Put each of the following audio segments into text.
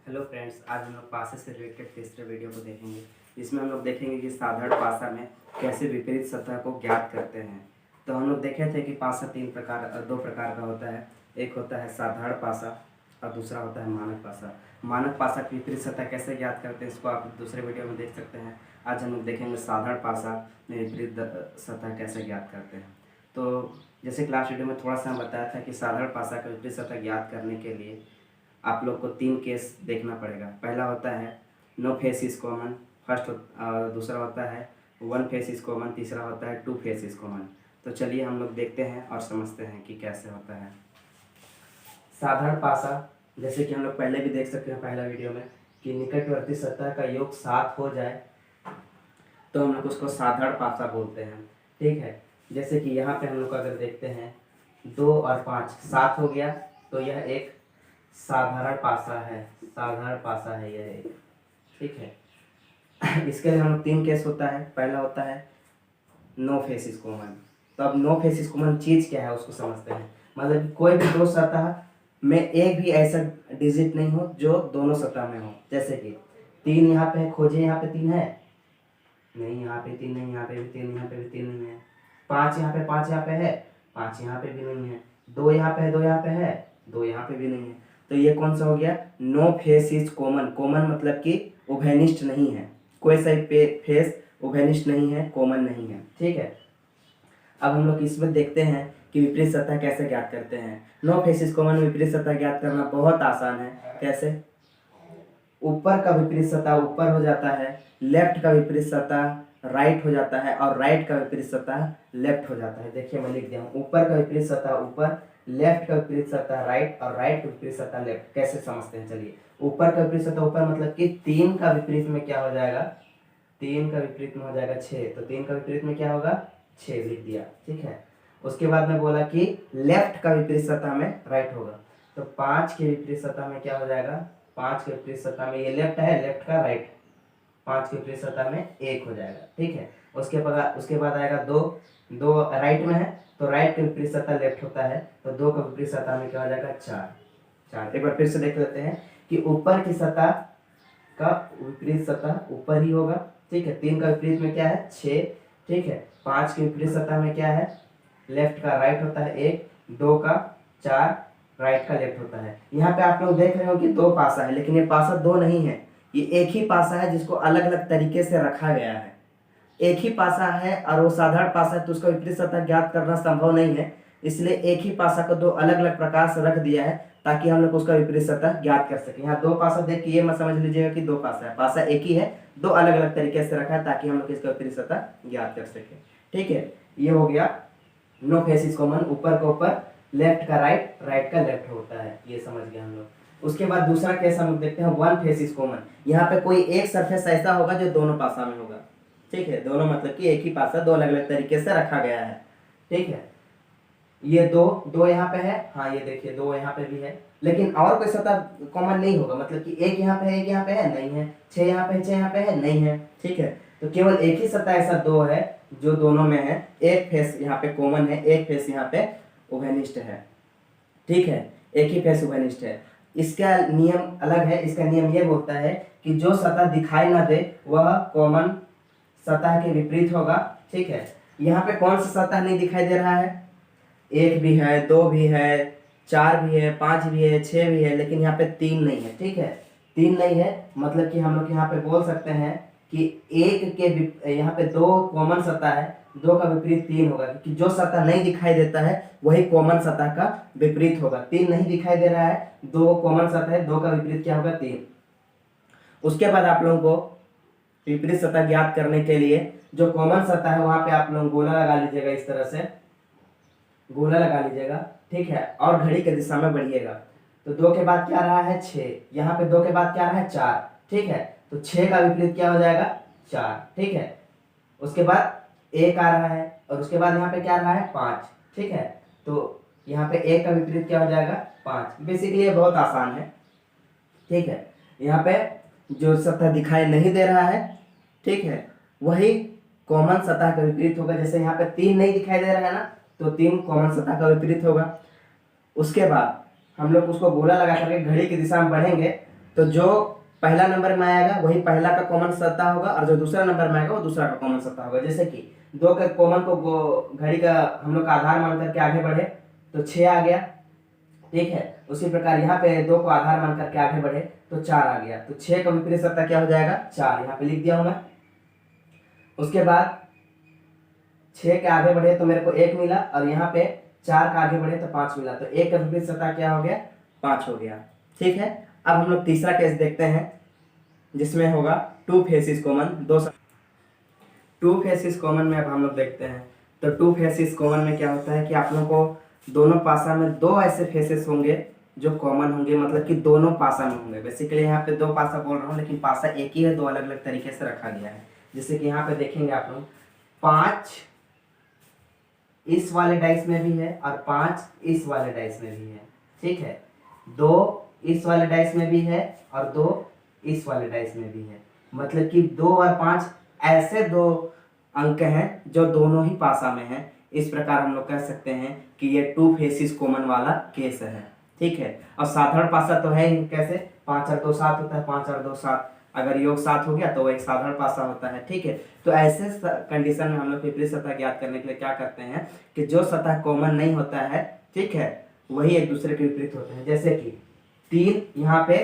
Hello friends, आज हम लोग पासे से रिलेटेड तीसरे वीडियो को देखेंगे। इसमें हम लोग देखेंगे कि साधारण पासा में कैसे विपरीत सतह को ज्ञात करते हैं। तो हम लोग देखे थे कि पासा दो प्रकार का होता है। एक होता है साधारण पासा और दूसरा होता है मानक पासा। मानक पासा की विपरीत सतह कैसे ज्ञात करते हैं, इसको आप दूसरे वीडियो में देख सकते हैं। आज हम लोग देखेंगे साधारण पासा में विपरीत सतह कैसे ज्ञात करते हैं। तो जैसे क्लास वीडियो में थोड़ा सा बताया था कि साधारण पासा का विपरीत सतह ज्ञात करने के लिए आप लोग को 3 केस देखना पड़ेगा। पहला होता है नो फेस इज कॉमन, दूसरा होता है 1 फेस इज कॉमन, तीसरा होता है 2 फेस इज कॉमन। तो चलिए हम लोग देखते हैं और समझते हैं कि कैसे होता है साधारण पासा। जैसे कि हम लोग पहले भी देख सकते हैं पहला वीडियो में कि निकटवर्ती सतह का योग 7 हो जाए तो हम लोग उसको साधारण पासा बोलते हैं। ठीक है, जैसे कि यहाँ पे हम लोग अगर देखते हैं 2 और 5 7 हो गया, तो यह एक साधारण पासा है। साधारण पासा है यह एक। ठीक है, इसके लिए हम लोग 3 केस होता है। पहला होता है नो फेस इज कॉमन। तो अब नो फेस इज कॉमन चीज क्या है उसको समझते हैं। मतलब कि कोई भी दो सतह में एक भी ऐसा डिजिट नहीं हो जो दोनों सतह में हो। जैसे कि 3 यहाँ पे है, खोजे यहाँ पे 3 है नहीं, यहाँ पे 3 नहीं, यहाँ पे भी 3, यहाँ पे भी 3 नहीं है। 5 यहाँ पे है, 5 यहाँ पे भी नहीं है। 2 यहाँ पे है, 2 यहाँ पे है, 2 यहाँ पे भी नहीं है। तो ये कौन सा हो गया? No face is common. Common मतलब कि उभयनिष्ठ नहीं है, कोई सा फेस उभयनिष्ठ नहीं है, कॉमन नहीं है। ठीक है, अब हम लोग इसमें देखते हैं कि विपरीत सतह कैसे ज्ञात करते हैं। नो फेस इज कॉमन विपरीत सतह ज्ञात करना बहुत आसान है। कैसे? ऊपर का विपरीत सतह ऊपर हो जाता है, लेफ्ट का विपरीत सतह राइट हो जाता है और राइट का विपरीत सतह लेफ्ट हो जाता है। देखिए मैं लिख दिया हूँ, ऊपर का विपरीत सतह ऊपर, लेफ्ट का विपरीत सतह राइट और राइट का विपरीत सतह लेफ्ट। कैसे समझते हैं चलिए। ऊपर का विपरीत सतह ऊपर मतलब कि 3 का विपरीत में क्या हो जाएगा? 3 का विपरीत में हो जाएगा 6। तो 3 का विपरीत में क्या होगा? 6 लिख दिया। ठीक है, उसके बाद में बोला कि लेफ्ट का विपरीत सतह में राइट होगा। तो 5 के विपरीत सतह में क्या हो जाएगा? 5 के विपरीत सतह में ये लेफ्ट है, लेफ्ट का राइट, 5 के विपरीत सतह में 1 हो जाएगा। ठीक है, उसके बाद आएगा 2, 2 राइट में है तो राइट के विपरीत सतह लेफ्ट होता है, तो 2 का विपरीत सतह में क्या हो जाएगा? 4। एक बार फिर से देख लेते हैं कि ऊपर की सतह का विपरीत सतह ऊपर ही होगा। ठीक है, 3 का विपरीत में क्या है? 6। ठीक है, 5 के विपरीत सतह में क्या है? लेफ्ट का राइट होता है 1, 2 का 4, राइट का लेफ्ट होता है। यहाँ पे आप लोग देख रहे हो कि 2 पासा है, लेकिन ये पासा 2 नहीं है, ये एक ही पासा है जिसको अलग अलग तरीके से रखा गया है। एक ही पासा है और वो साधारण पासा है, तो उसका विपरीत सतह ज्ञात करना संभव नहीं है। इसलिए एक ही पासा को 2 अलग अलग प्रकार से रख दिया है ताकि हम लोग उसका विपरीत सतह ज्ञात कर सके। यहाँ 2 पासा देख के ये मत समझ लीजिएगा कि 2 पासा है, पासा एक ही है, 2 अलग अलग तरीके से रखा है ताकि हम लोग इसका विपरीत सतह ज्ञात कर सके। ठीक है, ये हो गया नो फेस इज कॉमन, ऊपर का ऊपर, लेफ्ट का राइट, राइट का लेफ्ट होता है, ये समझ गए हम लोग। उसके बाद दूसरा केस हम लोग देखते हैं 1 फेस इज कॉमन। यहाँ पे कोई एक सरफेस ऐसा होगा जो दोनों पासा में होगा। ठीक है, दोनों मतलब कि एक ही पासा 2 अलग अलग तरीके से रखा गया है। ठीक है, ये 2 यहाँ पे है, हाँ ये देखिए 2 यहाँ पे भी है, लेकिन और कोई सतह कॉमन नहीं होगा। मतलब कि एक यहाँ पे है, एक यहाँ पे है, नहीं है। 6 यहाँ पे है, 6 यहाँ पे है, नहीं है। ठीक है, तो केवल एक ही सतह ऐसा 2 है जो दोनों में है। एक फेस यहाँ पे कॉमन है, एक फेस यहाँ पे उभयनिष्ठ है। ठीक है, एक ही फेस उभयनिष्ठ है। इसका नियम अलग है। इसका नियम ये बोलता है कि जो सतह दिखाई ना दे वह कॉमन सतह के विपरीत होगा। ठीक है, यहाँ पे कौन सा सतह नहीं दिखाई दे रहा है? 1 भी है, 2 भी है, 4 भी है, 5 भी है, 6 भी है, लेकिन यहाँ पे 3 नहीं है। ठीक है, 3 नहीं है मतलब कि हम लोग यहाँ पे बोल सकते हैं कि एक के यहाँ पे 2 कॉमन सतह है, 2 का विपरीत 3 होगा, क्योंकि जो सतह नहीं दिखाई देता है वही कॉमन सतह का विपरीत होगा। 3 नहीं दिखाई दे रहा है, 2 कॉमन सतह है, 2 का विपरीत क्या होगा? 3। उसके बाद आप लोगों को विपरीत सतह ज्ञात करने के लिए जो कॉमन सतह है वहां पे आप लोग गोला लगा लीजिएगा, इस तरह से गोला लगा लीजिएगा। ठीक है, और घड़ी के दिशा में बढ़िएगा। तो 2 के बाद क्या रहा है? 6। यहाँ पे 2 के बाद क्या रहा है? 4। ठीक है, तो 6 का विपरीत क्या हो जाएगा? 4। ठीक है, उसके बाद 1 आ रहा है और उसके बाद यहाँ पे क्या रहा है? 5। ठीक है, तो यहाँ पे 1 का विपरीत क्या हो जाएगा? 5। बेसिकली ये बहुत आसान है। ठीक है, यहाँ पे जो सतह दिखाई नहीं दे रहा है, ठीक है, वही कॉमन सतह का विपरीत होगा। जैसे यहाँ पे 3 नहीं दिखाई दे रहा है ना, तो 3 कॉमन सतह का विपरीत होगा। उसके बाद हम लोग उसको गोला लगा करके घड़ी की दिशा में बढ़ेंगे तो जो पहला नंबर में आएगा वही पहला का कॉमन सत्ता होगा, और जो दूसरा नंबर में आएगा वो दूसरा का कॉमन सत्ता होगा। जैसे कि 2 के कॉमन को घड़ी का हम लोग का आधार मान करके आगे बढ़े तो 6 आ गया, ठीक है। उसी प्रकार यहाँ पे 2 को आधार मान करके आगे बढ़े तो 4 आ गया, तो 6 का विपरीत सत्ता क्या हो जाएगा 4, यहाँ पे लिख दिया हूं मैं। उसके बाद 6 के आगे बढ़े तो मेरे को 1 मिला, और यहाँ पे 4 का आगे बढ़े तो 5 मिला, तो 1 का विपरीत सत्ता क्या हो गया 5 हो गया, ठीक है। अब हम लोग तीसरा केस देखते हैं जिसमें होगा 2 फेसिस कॉमन, 2 फेसिस कॉमन में अब हम लोग देखते हैं। तो 2 फेसिस कॉमन में क्या होता है कि आप लोगों को दोनों पासा में 2 ऐसे फेसेस होंगे जो कॉमन होंगे, मतलब कि दोनों पासा में होंगे। बेसिकली यहाँ पे 2 पासा बोल रहा हूँ, लेकिन पासा एक ही है, 2 अलग अलग तरीके से रखा गया है। जैसे कि यहाँ पे देखेंगे आप लोग 5 इस वाले डाइस में भी है और 5 इस वाले डाइस में भी है, ठीक है। 2 इस वाले डाइस में भी है और 2 इस वाले डाइस में भी है, मतलब कि 2 और 5 ऐसे 2 अंक हैं जो दोनों ही पासा में हैं। इस प्रकार हम लोग कह सकते हैं कि ये 2 फेसिस कॉमन वाला केस है, ठीक है। और साधारण पासा तो है ही, कैसे 5 और 2 7 होता है, 5 और 2 7, अगर योग 7 हो गया तो वो एक साधारण पासा होता है, ठीक है। तो ऐसे कंडीशन में हम लोग विपरीत सतह ज्ञात करने के लिए क्या करते हैं कि जो सतह कॉमन नहीं होता है, ठीक है, वही एक दूसरे के विपरीत होते हैं। जैसे कि 3 यहाँ पे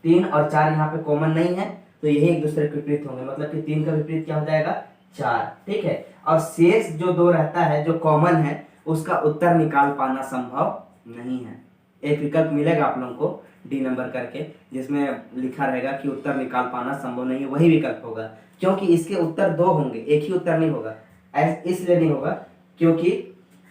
3 और 4 यहाँ पे कॉमन नहीं है, तो यही एक दूसरे के विपरीत होंगे, मतलब कि 3 का विपरीत क्या हो जाएगा 4, ठीक है। और शेष जो 2 रहता है जो कॉमन है उसका उत्तर निकाल पाना संभव नहीं है। एक विकल्प मिलेगा आप लोगों को डी नंबर करके, जिसमें लिखा रहेगा कि उत्तर निकाल पाना संभव नहीं है, वही विकल्प होगा, क्योंकि इसके उत्तर 2 होंगे, एक ही उत्तर नहीं होगा। इसलिए नहीं होगा क्योंकि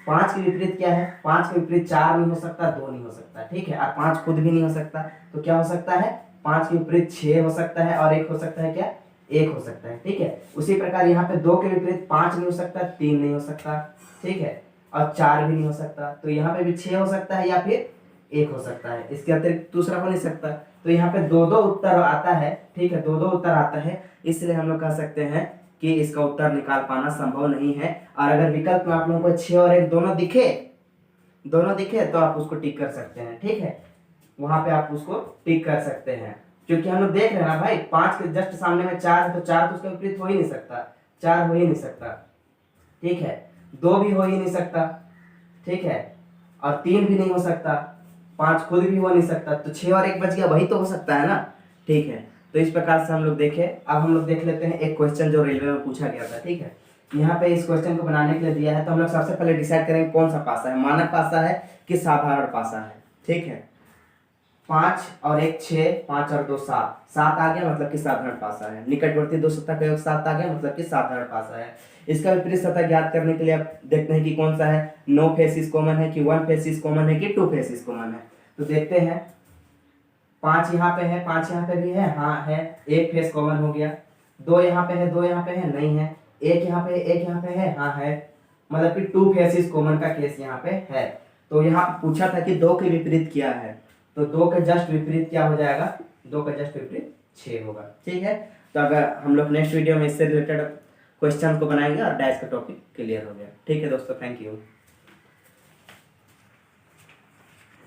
5 के विपरीत क्या है, 5 के विपरीत 4 नहीं हो सकता, 2 नहीं हो सकता, ठीक है। और 5 खुद भी नहीं हो सकता, तो क्या हो सकता है 5 के विपरीत 6 हो सकता है, और 1 हो सकता है क्या 1 हो सकता है, ठीक है। उसी प्रकार यहाँ पे 2 के विपरीत 5 नहीं हो सकता, 3 नहीं हो सकता, ठीक है, और 4 भी नहीं हो सकता, तो यहाँ पे भी 6 हो सकता है या फिर 1 हो सकता है, इसके अतिरिक्त दूसरा हो नहीं सकता। तो यहाँ पे 2-2 उत्तर आता है, ठीक है, 2-2 उत्तर आता है, इसलिए हम लोग कह सकते हैं कि इसका उत्तर निकाल पाना संभव नहीं है। और अगर विकल्प में आप लोगों को 6 और 1 दोनों दिखे तो आप उसको टिक कर सकते हैं, ठीक है, वहां पे आप उसको टिक कर सकते हैं, क्योंकि हम लोग देख रहे हैं ना भाई 5 के जस्ट सामने में 4 है, तो 4 तो उसके विपरीत हो ही नहीं सकता, 4 हो ही नहीं सकता, ठीक है, 2 भी हो ही नहीं सकता, ठीक है, और 3 भी नहीं हो सकता, 5 खुद भी हो नहीं सकता, तो 6 और 1 बच गया, वही तो हो सकता है ना, ठीक है। तो इस प्रकार से हम लोग देखें। अब हम लोग देख लेते हैं एक क्वेश्चन जो रेलवे में पूछा गया था, ठीक है। यहाँ पे इस क्वेश्चन को बनाने के लिए दिया है, तो हम लोग सबसे पहले डिसाइड करेंगे कौन सा पासा है, मानक पासा है कि साधारण पासा है, ठीक है। 5 और 1 6, 5 और 2 7, 7 आ गया मतलब कि साधारण पासा है। निकटवर्ती 2 सतह का योग 7 आ गया मतलब कि साधारण पासा है। इसका विपरीत सतह ज्ञात करने के लिए आप देखते हैं कि कौन सा है, नो फेसिस कॉमन है कि 1 फेसिस कॉमन है कि 2 फेसिस कॉमन है। तो देखते हैं 5 यहाँ पे है, 5 यहाँ पे भी है, हाँ है, 1 फेस कॉमन हो गया, 2 यहाँ पे है, 2 यहाँ पे है, नहीं है, 1 यहाँ पे, 1 यहाँ पे है, हाँ है, मतलब कि 2 फेसिस कॉमन का केस यहाँ पे है। तो यहाँ पूछा था कि 2 के विपरीत क्या है, तो 2 के जस्ट विपरीत क्या हो जाएगा, 2 का जस्ट विपरीत 6 होगा, ठीक है। तो अगर हम लोग नेक्स्ट वीडियो में इससे रिलेटेड क्वेश्चन को बनाएंगे और डैश का टॉपिक क्लियर हो गया, ठीक है दोस्तों, थैंक यू।